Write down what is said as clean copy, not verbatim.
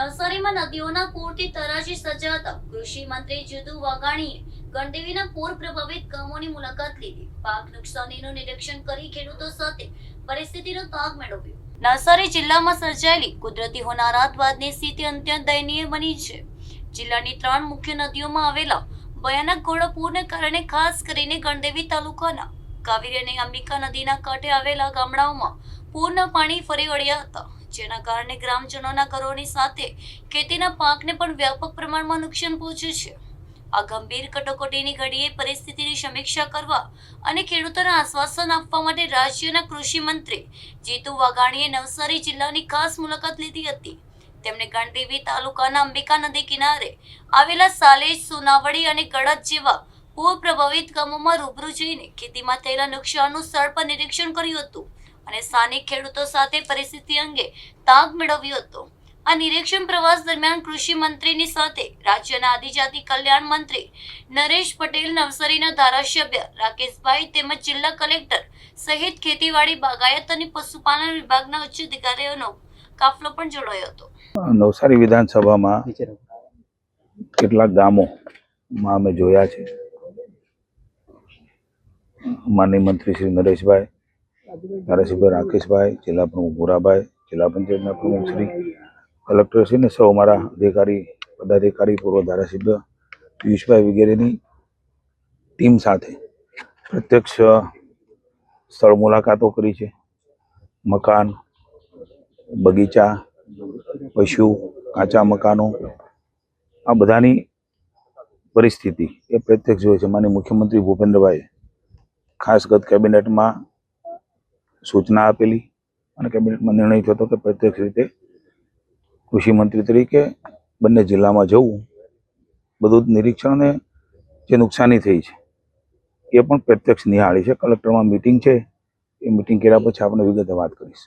નવસારીમાં નદીઓના પૂરથી તરાજી સર્જાતા કૃષિ મંત્રી જીતુ વાઘાણીએ ગણદેવીના પૂર પ્રભાવિત ગામોની મુલાકાત લીધી. પાક નુકસાનીનું નિરીક્ષણ કરી ખેડૂતો સાથે પરિસ્થિતિનો તાગ મેળવ્યો. નવસારી જિલ્લામાં સર્જાયેલી કુદરતી હોનારત બાદની સ્થિતિ અત્યંત દયનીય બની છે. જિલ્લાની 3 મુખ્ય નદીઓમાં આવેલા ભયાનક ઘોડા પૂરને કારણે ખાસ કરીને ગણદેવી તાલુકાના કાવેરી અને અંબિકા નદીના કાંઠે આવેલા ગામડાઓમાં પૂરના પાણી ફરી વળ્યા હતા, જેના કારણે ગ્રામજનોના ઘરોની સાથે ખેતીના પાકને પણ વ્યાપક પ્રમાણમાં નુકસાન પહોંચ્યું છે. આ ગંભીર કટોકટીની ઘડીએ પરિસ્થિતિની સમીક્ષા કરવા અને ખેડૂતોને આશ્વાસન આપવા માટે રાજ્યના કૃષિ મંત્રી જીતુ વાઘાણીએ નવસારી જિલ્લાની ખાસ મુલાકાત લીધી હતી. તેમણે ગણદેવી તાલુકાના અંબિકા નદી કિનારે આવેલા સાલેજ, સોનાવડી અને ગળત જેવા પૂર પ્રભાવિત ગામોમાં રૂબરૂ જઈને ખેતીમાં થયેલા નુકસાનનું સ્થળ પર નિરીક્ષણ કર્યું હતું અને સ્થાનિક ખેડૂતો સાથે પરિસ્થિતિ અંગે તાગ મેળવ્યો હતો. આ નિરીક્ષણ પ્રવાસ દરમિયાન કૃષિ મંત્રીની સાથે રાજ્યના આદિજાતિ કલ્યાણ મંત્રી નરેશ પટેલ, નવસારીના ધારાસભ્ય રાકેશભાઈ તેમજ જિલ્લા કલેક્ટર સહિત ખેતીવાડી, બાગાયત અને પશુપાલન વિભાગના ઉચ્ચ અધિકારીઓનો કાફલો પણ જોડાયો હતો. નવસારી વિધાનસભામાં કેટલાક ગામોમાં અમે જોયા છે. માનનીય મંત્રી શ્રી નરેશભાઈ, ધારાસભ્ય રાકેશભાઈ, જિલ્લા પ્રમુખ ભૂરાભાઈ, જિલ્લા પંચાયતના પ્રમુખ શ્રી, કલેક્ટર શ્રી ને સૌ અમારા અધિકારી, પદાધિકારી, પૂર્વ ધારાસભ્ય પિયુષભાઈ વગેરેની ટીમ સાથે પ્રત્યક્ષ સ્થળ મુલાકાતો કરી છે. મકાન, બગીચા, પશુ, કાચા મકાનો, આ બધાની પરિસ્થિતિ એ પ્રત્યક્ષ જોઈ છે. માનનીય મુખ્યમંત્રી ભૂપેન્દ્રભાઈ ખાસ ગત કેબિનેટમાં સૂચના આપેલી અને કેબિનેટમાં નિર્ણય થયો હતો કે પ્રત્યક્ષ રીતે કૃષિ મંત્રી તરીકે બંને જિલ્લામાં જવું, બધું નિરીક્ષણ અને જે નુકસાની થઈ છે એ પણ પ્રત્યક્ષ નિહાળી છે. કલેક્ટરમાં મિટિંગ છે, એ મિટિંગ કર્યા પછી આપણે વિગતે વાત કરીશ.